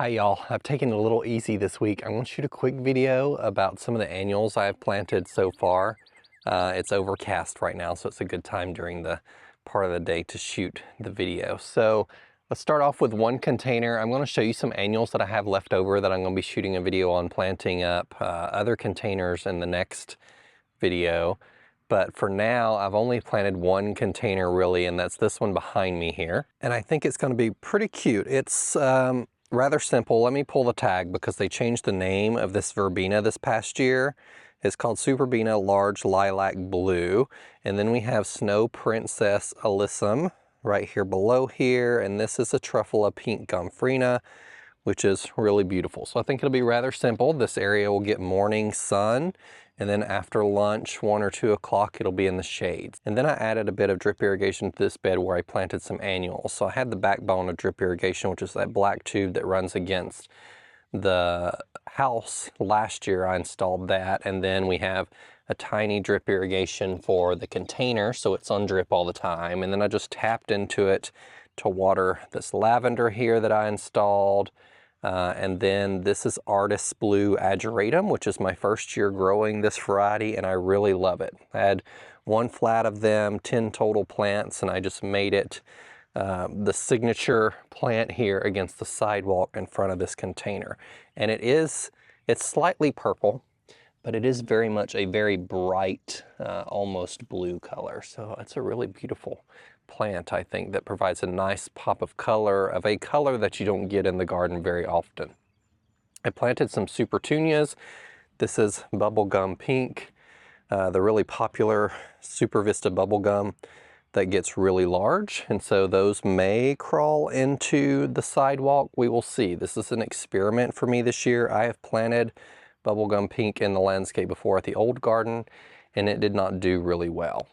Hi y'all, I've taken it a little easy this week. I want to shoot a quick video about some of the annuals I've planted so far. It's overcast right now, so it's a good time during the part of the day to shoot the video. So let's start off with one container. I'm going to show you some annuals that I have left over that I'm going to be shooting a video on planting up other containers in the next video. But for now, I've only planted one container really, and that's this one behind me here. And I think it's going to be pretty cute. It's rather simple. Let me pull the tag because they changed the name of this verbena this past year. It's called Verbena Large Lilac Blue. And then we have 𝗧𝗛𝗧𝗦 right here below here. And this is a truffle of pink Gomphrena, which is really beautiful. So I think it'll be rather simple. This area will get morning sun, and then after lunch, 1 or 2 o'clock, it'll be in the shades. And then I added a bit of drip irrigation to this bed where I planted some annuals. So I had the backbone of drip irrigation, which is that black tube that runs against the house. Last year I installed that, and then we have a tiny drip irrigation for the container, so it's on drip all the time. And then I just tapped into it to water this lavender here that I installed. And then this is Artist Blue Ageratum, which is my first year growing this variety, and I really love it. I had 1 flat of them, 10 total plants, and I just made it the signature plant here against the sidewalk in front of this container. And it's slightly purple, but it is very much a very bright, almost blue color. So it's a really beautiful plant, I think, that provides a nice pop of color, of a color that you don't get in the garden very often. I planted some SunPatiens. This is bubblegum pink, the really popular Super Vista bubblegum that gets really large, and so those may crawl into the sidewalk. We will see. This is an experiment for me this year. I have planted bubblegum pink in the landscape before at the old garden, and it did not do really well.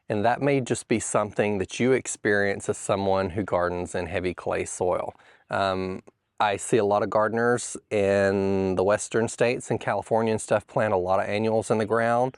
And that may just be something that you experience as someone who gardens in heavy clay soil. I see a lot of gardeners in the western states and California and stuff plant a lot of annuals in the ground,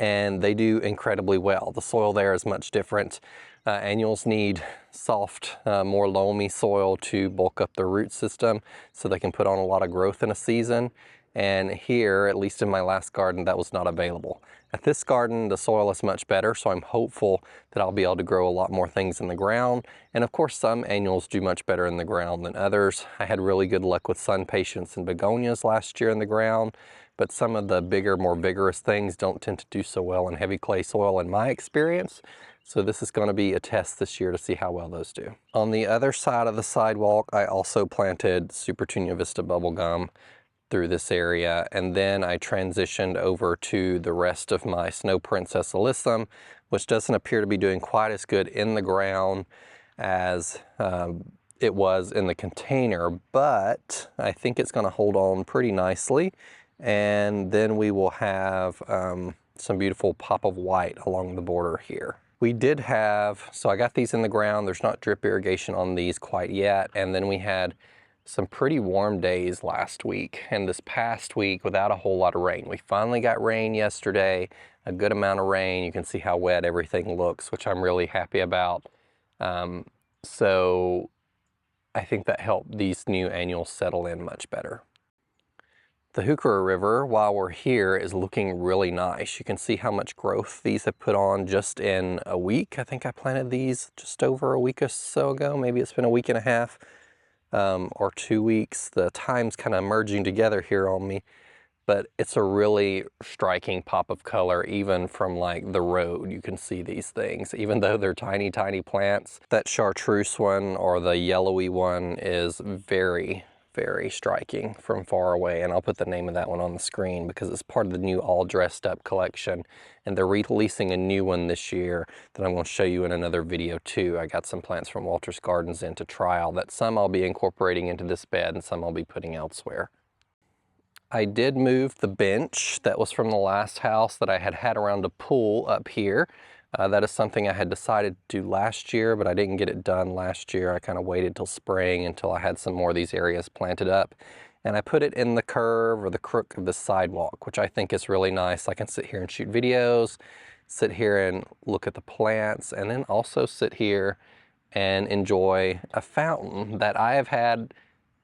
and they do incredibly well. The soil there is much different. Annuals need soft, more loamy soil to bulk up the root system so they can put on a lot of growth in a season. And here, at least in my last garden, that was not available. At this garden, the soil is much better, so I'm hopeful that I'll be able to grow a lot more things in the ground. And of course, some annuals do much better in the ground than others. I had really good luck with SunPatiens and Begonias last year in the ground, but some of the bigger, more vigorous things don't tend to do so well in heavy clay soil in my experience. So this is going to be a test this year to see how well those do. On the other side of the sidewalk, I also planted Super Vista bubblegum through this area, and then I transitioned over to the rest of my 𝗧𝗛𝗧𝗦, which doesn't appear to be doing quite as good in the ground as it was in the container, but I think it's going to hold on pretty nicely. And then we will have some beautiful pop of white along the border here. We did have, so I got these in the ground. There's not drip irrigation on these quite yet, and then we had some pretty warm days last week and this past week without a whole lot of rain. We finally got rain yesterday, a good amount of rain. You can see how wet everything looks, which I'm really happy about. So I think that helped these new annuals settle in much better. The 𝗑𝗪𝗓 River, while we're here, is looking really nice. You can see how much growth these have put on just in a week. I think I planted these just over a week or so ago. Maybe it's been a week and a half. Or 2 weeks. The time's kind of merging together here on me, but it's a really striking pop of color even from like the road. You can see these things, even though they're tiny, tiny plants. That 𝗑𝗪𝗓 one, or the yellowy one, is very, very striking from far away, and I'll put the name of that one on the screen because it's part of the new All Dressed Up collection, and they're releasing a new one this year that I'm going to show you in another video too. I got some plants from Walter's Gardens into trial that some I'll be incorporating into this bed and some I'll be putting elsewhere. I did move the bench that was from the last house that I had around a pool up here. That is something I had decided to do last year, but I didn't get it done last year. I kind of waited till spring until I had some more of these areas planted up. And I put it in the curve or the crook of the sidewalk, which I think is really nice. I can sit here and shoot videos, sit here and look at the plants, and then also sit here and enjoy a fountain that I have had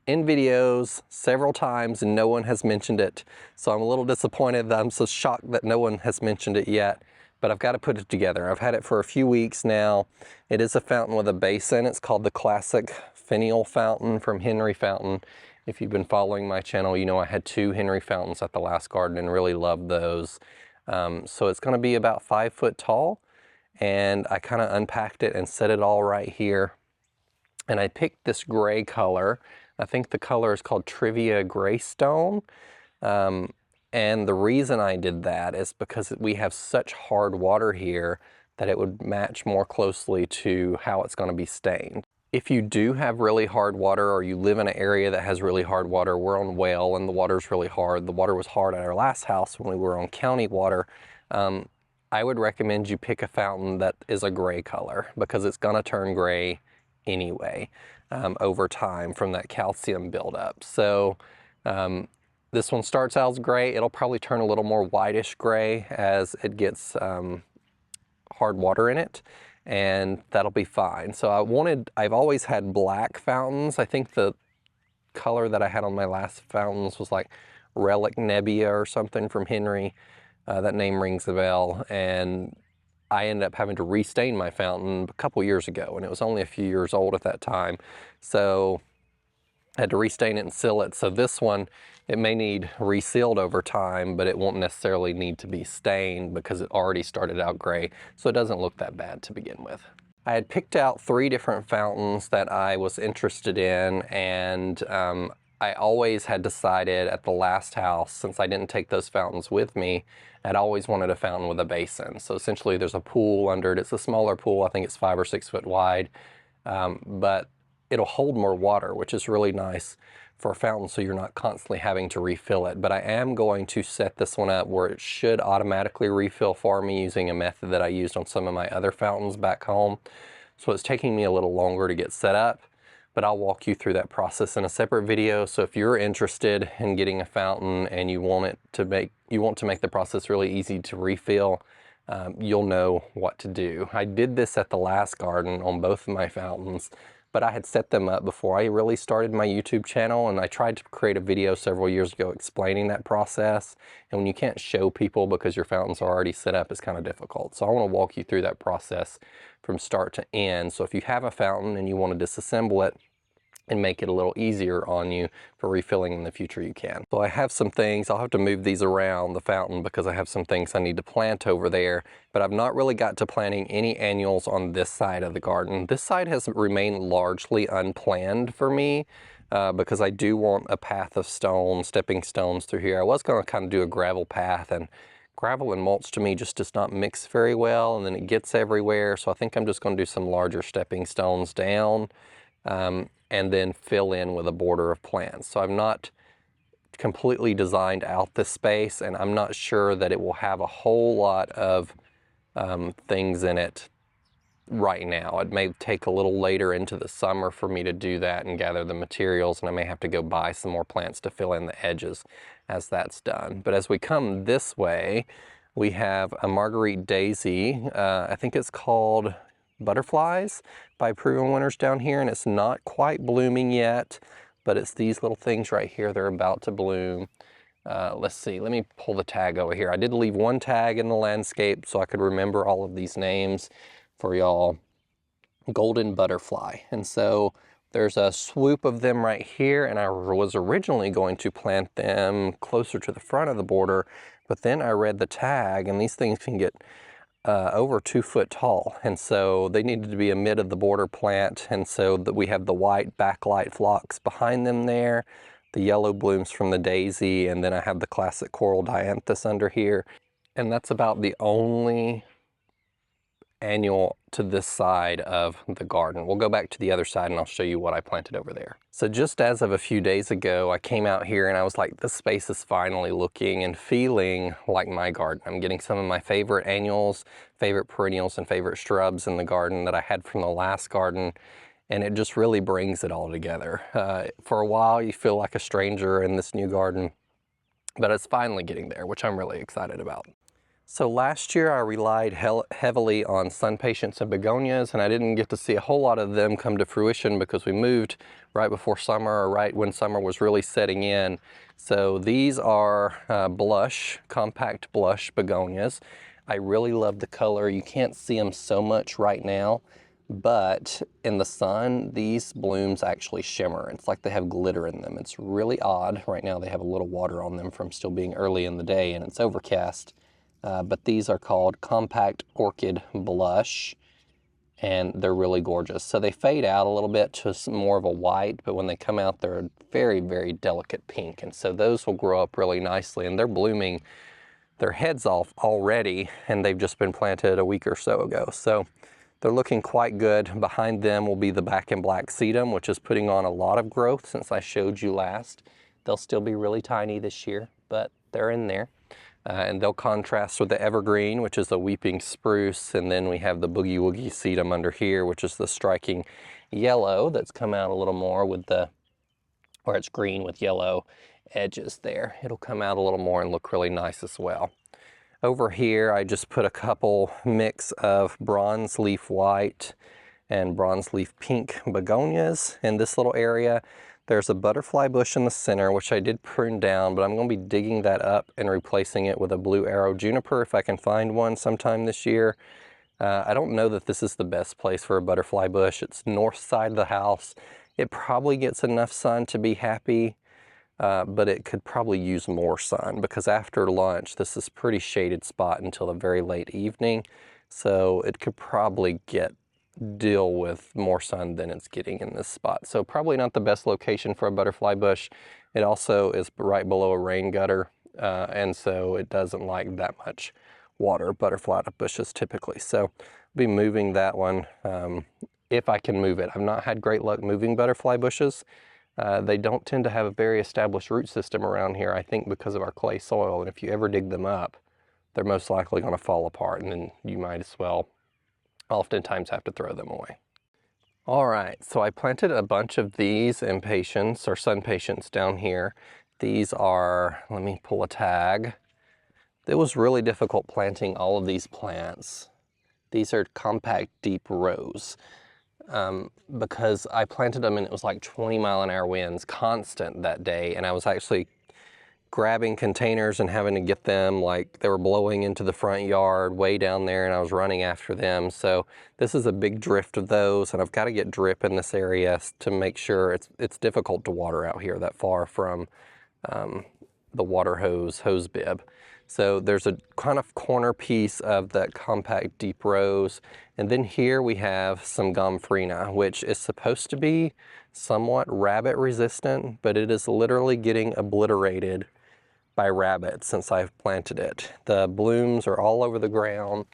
in videos several times and no one has mentioned it. So I'm a little disappointed that I'm so shocked that no one has mentioned it yet, but I've got to put it together. I've had it for a few weeks now. It is a fountain with a basin. It's called the classic Finial fountain from Henri fountain. If you've been following my channel, you know I had 2 Henri fountains at the last garden and really loved those. So it's going to be about 5 foot tall, and I kind of unpacked it and set it all right here. And I picked this gray color. I think the color is called 𝗣𝗥𝗢𝗘𝗧𝗦. And the reason I did that is because we have such hard water here that it would match more closely to how it's going to be stained. If you do have really hard water, or you live in an area that has really hard water, we're on well and the water's really hard. The water was hard at our last house when we were on county water. I would recommend you pick a fountain that is a gray color, because it's going to turn gray anyway over time from that calcium buildup. So this one starts out as gray. It'll probably turn a little more whitish gray as it gets hard water in it, and that'll be fine. So I've always had black fountains. I think the color that I had on my last fountains was like Relic Nebia or something from Henri. That name rings a bell, and I ended up having to restain my fountain a couple years ago, and it was only a few years old at that time. So I had to restain it and seal it. So this one, it may need resealed over time, but it won't necessarily need to be stained because it already started out gray, so it doesn't look that bad to begin with. I had picked out 3 different fountains that I was interested in, and I always had decided at the last house, since I didn't take those fountains with me, I'd always wanted a fountain with a basin. So essentially there's a pool under it. It's a smaller pool. I think it's 5 or 6 foot wide, but it'll hold more water, which is really nice for a fountain, so you're not constantly having to refill it. But I am going to set this one up where it should automatically refill for me using a method that I used on some of my other fountains back home. So it's taking me a little longer to get set up, but I'll walk you through that process in a separate video. So if you're interested in getting a fountain and you want to make the process really easy to refill, you'll know what to do. I did this at the last garden on both of my fountains, but I had set them up before I really started my YouTube channel, and I tried to create a video several years ago explaining that process. And when you can't show people because your fountains are already set up, it's kind of difficult. So I want to walk you through that process from start to end. So if you have a fountain and you want to disassemble it and make it a little easier on you for refilling in the future, you can. So I have some things, I'll have to move these around the fountain because I have some things I need to plant over there, but I've not really got to planting any annuals on this side of the garden. This side has remained largely unplanned for me because I do want a path of stones, stepping stones through here. I was going to kind of do a gravel path, and gravel and mulch to me just does not mix very well, and then it gets everywhere. So I think I'm just going to do some larger stepping stones down, and then fill in with a border of plants. So I've not completely designed out this space, and I'm not sure that it will have a whole lot of things in it right now. It may take a little later into the summer for me to do that and gather the materials, and I may have to go buy some more plants to fill in the edges as that's done. But as we come this way, we have a Marguerite daisy. I think it's called Butterflies by Proven Winners down here, and it's not quite blooming yet, but it's these little things right here. They're about to bloom. Let's see, let me pull the tag over here. I did leave one tag in the landscape so I could remember all of these names for y'all. Golden butterfly. And so there's a swoop of them right here, and I was originally going to plant them closer to the front of the border, but then I read the tag, and these things can get over 2 foot tall, and so they needed to be a mid of the border plant. And so that we have the white backlight phlox behind them there, the yellow blooms from the daisy, and then I have the classic coral dianthus under here, and that's about the only annual to this side of the garden. We'll go back to the other side and I'll show you what I planted over there. So just as of a few days ago, I came out here and I was like, this space is finally looking and feeling like my garden. I'm getting some of my favorite annuals, favorite perennials, and favorite shrubs in the garden that I had from the last garden, and it just really brings it all together. For a while you feel like a stranger in this new garden, but it's finally getting there, which I'm really excited about. So last year I relied heavily on SunPatiens and Begonias, and I didn't get to see a whole lot of them come to fruition because we moved right before summer, or right when summer was really setting in. So these are blush, compact blush Begonias. I really love the color. You can't see them so much right now, but in the sun, these blooms actually shimmer. It's like they have glitter in them. It's really odd. Right now they have a little water on them from still being early in the day and it's overcast. But these are called Compact Orchid Blush, and they're really gorgeous. So they fade out a little bit to more of a white, but when they come out, they're a very, very delicate pink. And so those will grow up really nicely, and they're blooming their heads off already, and they've just been planted a week or so ago. So they're looking quite good. Behind them will be the Back and Black Sedum, which is putting on a lot of growth since I showed you last. They'll still be really tiny this year, but they're in there. And they'll contrast with the evergreen, which is a weeping spruce, and then we have the boogie woogie sedum under here, which is the striking yellow that's come out a little more with the, or it's green with yellow edges there. It'll come out a little more and look really nice as well. Over here, I just put a couple mix of bronze leaf white and bronze leaf pink begonias in this little area. There's a butterfly bush in the center, which I did prune down, but I'm going to be digging that up and replacing it with a blue arrow juniper if I can find one sometime this year. I don't know that this is the best place for a butterfly bush. It's north side of the house. It probably gets enough sun to be happy, but it could probably use more sun because after lunch, this is a pretty shaded spot until the very late evening. So it could probably deal with more sun than it's getting in this spot. So probably not the best location for a butterfly bush. It also is right below a rain gutter, and so it doesn't like that much water, butterfly bushes typically. So I'll be moving that one if I can move it. I've not had great luck moving butterfly bushes. They don't tend to have a very established root system around here, I think because of our clay soil, and if you ever dig them up, they're most likely going to fall apart, and then you might as well oftentimes have to throw them away. All right, so I planted a bunch of these impatiens or SunPatiens down here. These are, let me pull a tag. It was really difficult planting all of these plants. These are compact deep rows because I planted them and it was like 20-mile-an-hour winds constant that day, and I was actually grabbing containers and having to get them, like they were blowing into the front yard way down there, and I was running after them. So this is a big drift of those, and I've got to get drip in this area to make sure it's difficult to water out here that far from the water hose bib. So there's a kind of corner piece of that compact deep rows, and then here we have some Gomphrena, which is supposed to be somewhat rabbit resistant, but it is literally getting obliterated by rabbits since I've planted it. The blooms are all over the ground.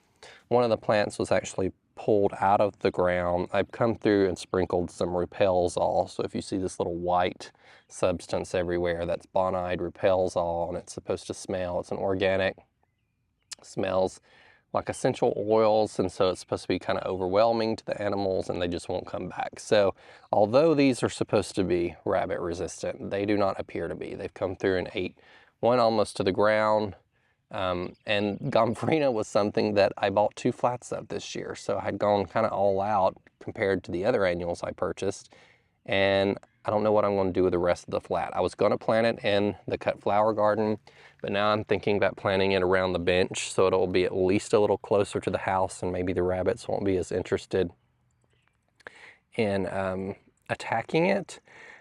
One of the plants was actually pulled out of the ground. I've come through and sprinkled some 𝗍𝗓𝗄𝗧𝗦. So if you see this little white substance everywhere, that's bonide 𝗍𝗓𝗄𝗧𝗦, and it's supposed to smell. It's an organic, smells like essential oils, and so it's supposed to be kind of overwhelming to the animals, and they just won't come back. So although these are supposed to be rabbit resistant, they do not appear to be. They've come through and ate one almost to the ground, and Gomphrena was something that I bought 2 flats of this year, so I had gone kind of all out compared to the other annuals I purchased, and I don't know what I'm going to do with the rest of the flat. I was going to plant it in the cut flower garden, but now I'm thinking about planting it around the bench, so it'll be at least a little closer to the house, and maybe the rabbits won't be as interested in attacking it.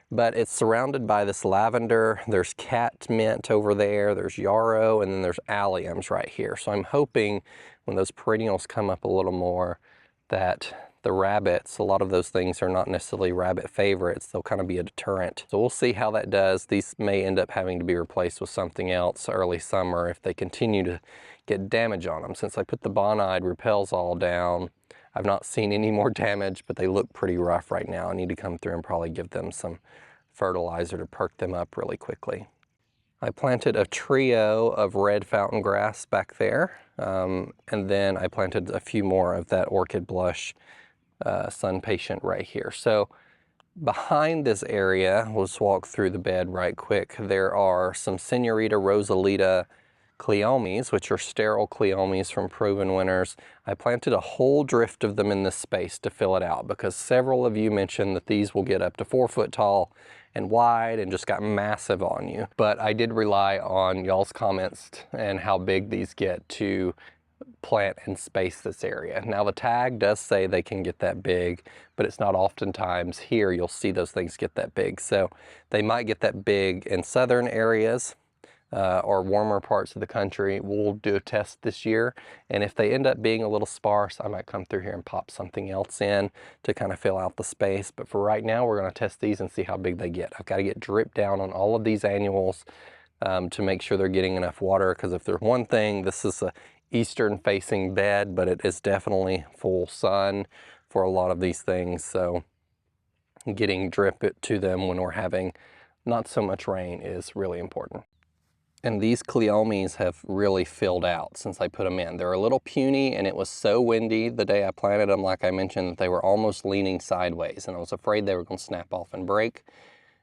But it's surrounded by this lavender, there's catmint over there, there's yarrow, and then there's alliums right here. So I'm hoping when those perennials come up a little more that the rabbits, a lot of those things are not necessarily rabbit favorites, they'll kind of be a deterrent. So we'll see how that does. These may end up having to be replaced with something else early summer if they continue to get damage on them. Since I put the bonide 𝗍𝗓𝗄𝗧𝗦 down, I've not seen any more damage, but they look pretty rough right now. I need to come through and probably give them some fertilizer to perk them up really quickly. I planted a trio of red fountain grass back there, and then I planted a few more of that orchid blush SunPatient right here. So behind this area, let's walk through the bed right quick. There are some Senorita Rosalita 𝗣𝗢𝗗𝗘𝗦s, which are sterile 𝗣𝗢𝗗𝗧s from Proven Winners. I planted a whole drift of them in this space to fill it out because several of you mentioned that these will get up to 4 foot tall and wide and just got massive on you. But I did rely on y'all's comments and how big these get to plant and space this area. Now the tag does say they can get that big, but it's not oftentimes here you'll see those things get that big. So they might get that big in southern areas or warmer parts of the country. We'll do a test this year, and if they end up being a little sparse, I might come through here and pop something else in to kind of fill out the space. But for right now, we're going to test these and see how big they get. I've got to get drip down on all of these annuals to make sure they're getting enough water, because if there's one thing, this is a eastern facing bed, but it is definitely full sun for a lot of these things. So getting drip to them when we're having not so much rain is really important. And these 𝗣𝗢𝗗𝗧s have really filled out since I put them in. They're a little puny, and it was so windy the day I planted them, like I mentioned, that they were almost leaning sideways, and I was afraid they were going to snap off and break.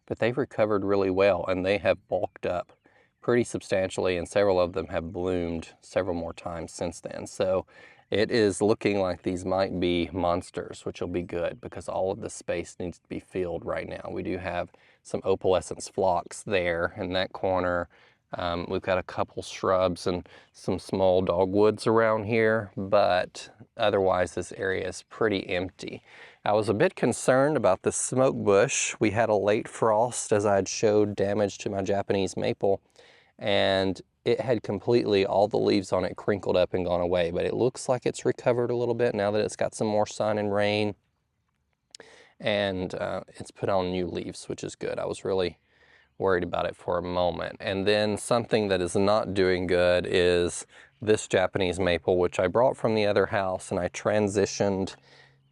But they've recovered really well, and they have bulked up pretty substantially, and several of them have bloomed several more times since then. So it is looking like these might be monsters, which will be good because all of the space needs to be filled right now. We do have some Opalescence Phlox there in that corner. We've got a couple shrubs and some small dogwoods around here, but otherwise this area is pretty empty. I was a bit concerned about the smoke bush. We had a late frost, as I had showed, damage to my Japanese maple, and it had completely, all the leaves on it crinkled up and gone away, but it looks like it's recovered a little bit now that it's got some more sun and rain, and it's put on new leaves, which is good. I was really worried about it for a moment. And then something that is not doing good is this Japanese maple, which I brought from the other house and I transitioned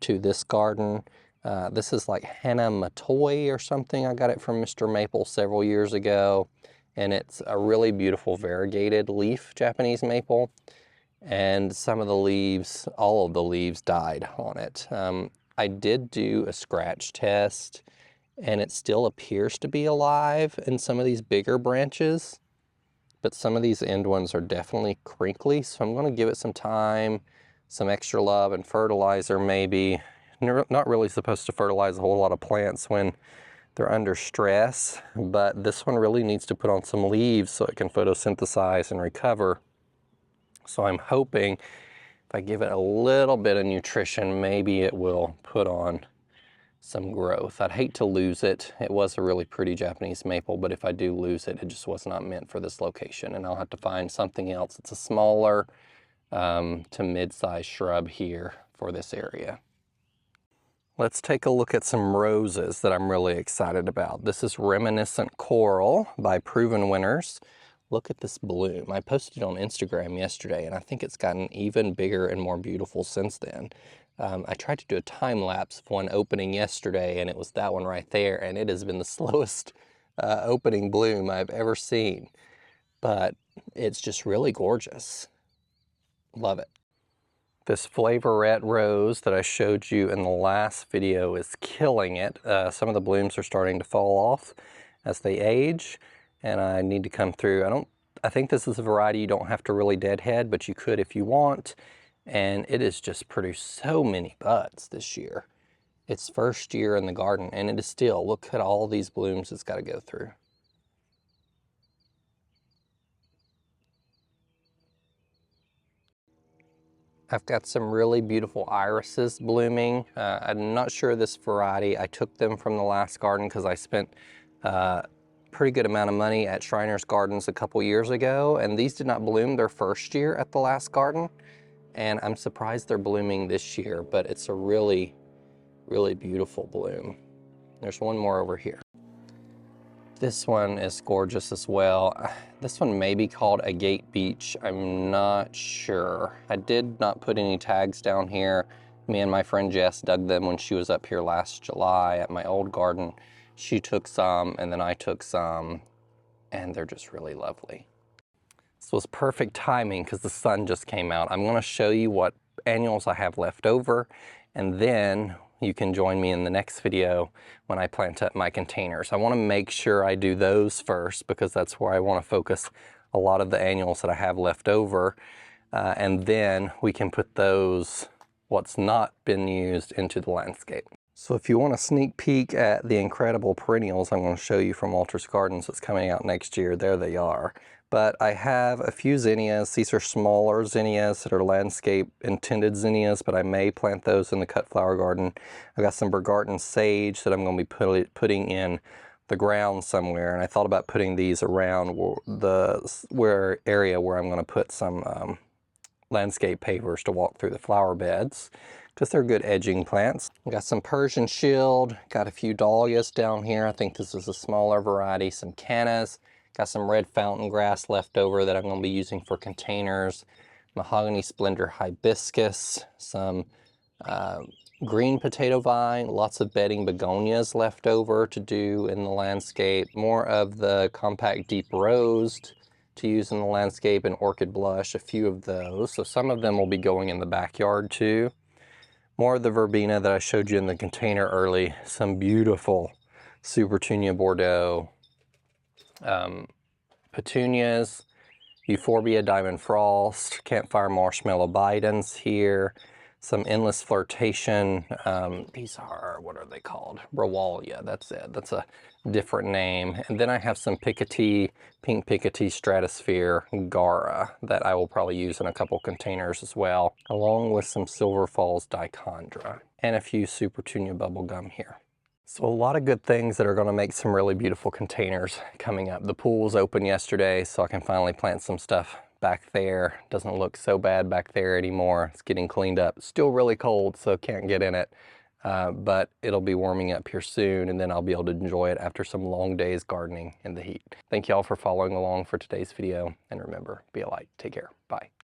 to this garden. This is like 𝗩𝗏𝗏𝗘𝗦 or something. I got it from Mr. Maple several years ago, and it's a really beautiful variegated leaf Japanese maple. And some of the leaves, all of the leaves died on it. I did do a scratch test, and it still appears to be alive in some of these bigger branches, but some of these end ones are definitely crinkly, so I'm going to give it some time, some extra love and fertilizer maybe. Not really supposed to fertilize a whole lot of plants when they're under stress, but this one really needs to put on some leaves so it can photosynthesize and recover. So I'm hoping if I give it a little bit of nutrition, maybe it will put on some growth. I'd hate to lose it. It was a really pretty Japanese maple, but if I do lose it, it just was not meant for this location, and I'll have to find something else. It's a smaller to mid-sized shrub here for this area. Let's take a look at some roses that I'm really excited about. This is Reminiscent Coral by Proven Winners. Look at this bloom. I posted it on Instagram yesterday, and I think it's gotten even bigger and more beautiful since then. I tried to do a time lapse of one opening yesterday, and it was that one right there, and it has been the slowest opening bloom I've ever seen. But it's just really gorgeous. Love it. This Flavorette rose that I showed you in the last video is killing it. Some of the blooms are starting to fall off as they age, and I need to come through. I think this is a variety you don't have to really deadhead, but you could if you want. And it has just produced so many buds this year. It's first year in the garden, and it is still, look at all these blooms it's got to go through. I've got some really beautiful irises blooming. I'm not sure this variety. I took them from the last garden because I spent a pretty good amount of money at Shriner's Gardens a couple years ago, and these did not bloom their first year at the last garden. And I'm surprised they're blooming this year, but it's a really, really beautiful bloom. There's one more over here. This one is gorgeous as well. This one may be called Agate Beach. I'm not sure. I did not put any tags down here. Me and my friend Jess dug them when she was up here last July at my old garden. She took some, and then I took some, and they're just really lovely. This was perfect timing because the sun just came out. I'm going to show you what annuals I have left over, and then you can join me in the next video when I plant up my containers. I want to make sure I do those first because that's where I want to focus a lot of the annuals that I have left over, and then we can put those, what's not been used, into the landscape. So if you want a sneak peek at the incredible perennials I'm going to show you from Walter's Gardens that's coming out next year, there they are. But I have a few zinnias. These are smaller zinnias that are landscape intended zinnias, but I may plant those in the cut flower garden. I've got some Bergarten sage that I'm going to be putting in the ground somewhere, and I thought about putting these around the area where I'm going to put some landscape pavers to walk through the flower beds, because they're good edging plants. Got some Persian shield, got a few dahlias down here. I think this is a smaller variety, some cannas. Got some red fountain grass left over that I'm going to be using for containers. Mahogany splendor hibiscus, some green potato vine, lots of bedding begonias left over to do in the landscape. More of the compact deep rosed to use in the landscape, and orchid blush, a few of those. So some of them will be going in the backyard too. More of the verbena that I showed you in the container early, some beautiful 𝗬𝗎𝗓𝗏 Bordeaux, petunias, Euphorbia Diamond Frost, Campfire Marshmallow Bidens here, some Endless Flirtation, these are, what are they called? Rawallia, that's it, that's a different name. And then I have some Picotee, Pink Picotee Stratosphere Gara that I will probably use in a couple containers as well, along with some Silver Falls Dichondra and a few 𝗬𝗎𝗓𝗏 bubblegum here. So a lot of good things that are going to make some really beautiful containers coming up. The pool was open yesterday, so I can finally plant some stuff back there. Doesn't look so bad back there anymore. It's getting cleaned up. Still really cold, so can't get in it. But it'll be warming up here soon, and then I'll be able to enjoy it after some long days gardening in the heat. Thank you all for following along for today's video, and remember, be a light. Take care. Bye.